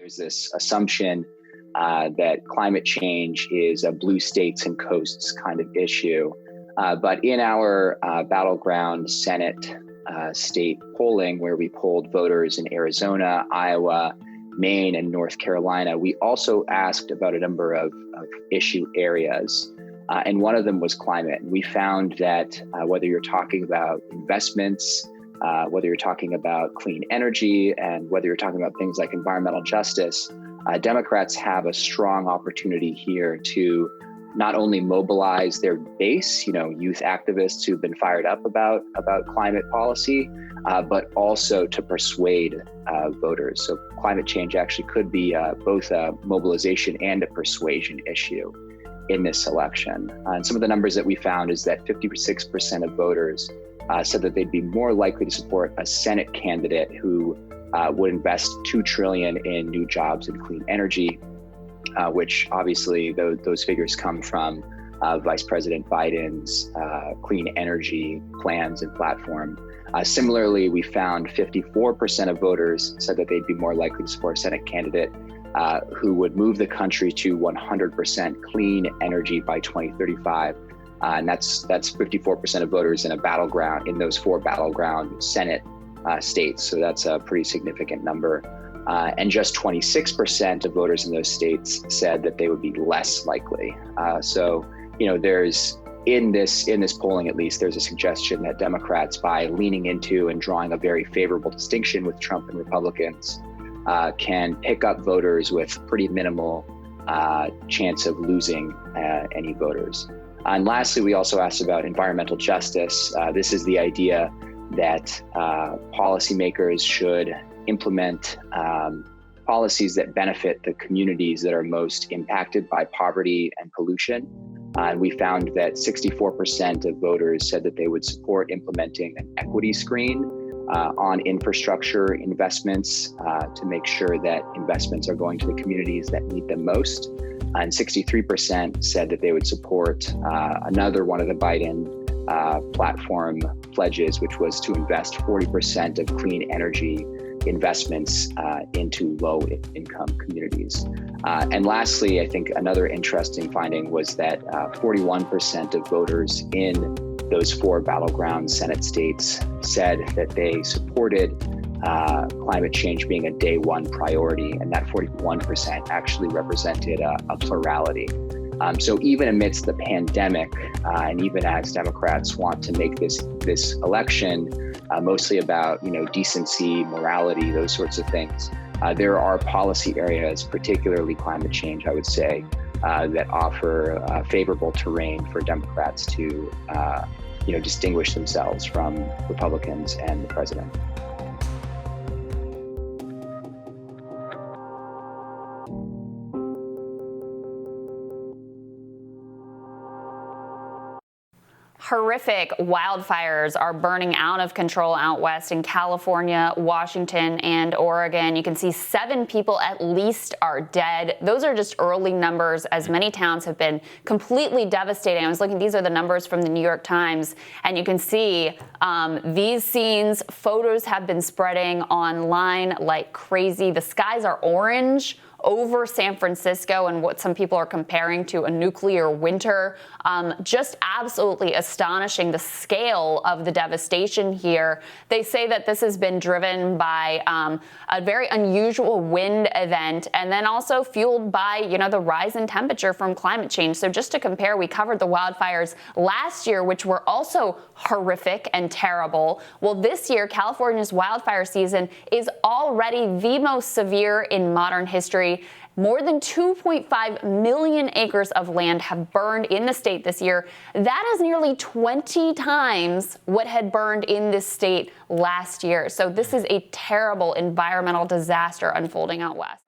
There's this assumption that climate change is a blue states and coasts kind of issue. But in our battleground Senate state polling, where we polled voters in Arizona, Iowa, Maine, and North Carolina, we also asked about a number of issue areas. And one of them was climate. We found that whether you're talking about investments, whether you're talking about clean energy, and whether you're talking about things like environmental justice, Democrats have a strong opportunity here to not only mobilize their base, youth activists who've been fired up about climate policy, but also to persuade voters. So climate change actually could be both a mobilization and a persuasion issue in this election. And some of the numbers that we found is that 56% of voters said that they'd be more likely to support a Senate candidate who would invest $2 trillion in new jobs in clean energy, which obviously those figures come from Vice President Biden's clean energy plans and platform. Similarly, we found 54% of voters said that they'd be more likely to support a Senate candidate who would move the country to 100% clean energy by 2035. And that's 54% of voters in those four battleground Senate states. So that's a pretty significant number. And just 26% of voters in those states said that they would be less likely. So there's in this polling, at least, there's a suggestion that Democrats, by leaning into and drawing a very favorable distinction with Trump and Republicans, can pick up voters with pretty minimal chance of losing any voters. And lastly, we also asked about environmental justice. This is the idea that policymakers should implement policies that benefit the communities that are most impacted by poverty and pollution. And we found that 64% of voters said that they would support implementing an equity screen on infrastructure investments to make sure that investments are going to the communities that need them most. And 63% said that they would support another one of the Biden platform pledges, which was to invest 40% of clean energy investments into low-income communities. And lastly, I think another interesting finding was that 41% of voters in those four battleground Senate states said that they supported climate change being a day one priority, and that 41% actually represented a plurality. So even amidst the pandemic, and even as Democrats want to make this election mostly about decency, morality, those sorts of things, there are policy areas, particularly climate change, I would say, that offer favorable terrain for Democrats to distinguish themselves from Republicans and the president. Horrific wildfires are burning out of control out west in California, Washington, and Oregon. You can see 7 people at least are dead. Those are just early numbers, as many towns have been completely devastating. I was looking, these are the numbers from the New York Times, and you can see these scenes. Photos have been spreading online like crazy. The skies are orange over San Francisco and what some people are comparing to a nuclear winter. Just absolutely astonishing, the scale of the devastation here. They say that this has been driven by a very unusual wind event, and then also fueled by, the rise in temperature from climate change. So just to compare, we covered the wildfires last year, which were also horrific and terrible. Well, this year, California's wildfire season is already the most severe in modern history. More than 2.5 million acres of land have burned in the state this year. That is nearly 20 times what had burned in this state last year. So this is a terrible environmental disaster unfolding out west.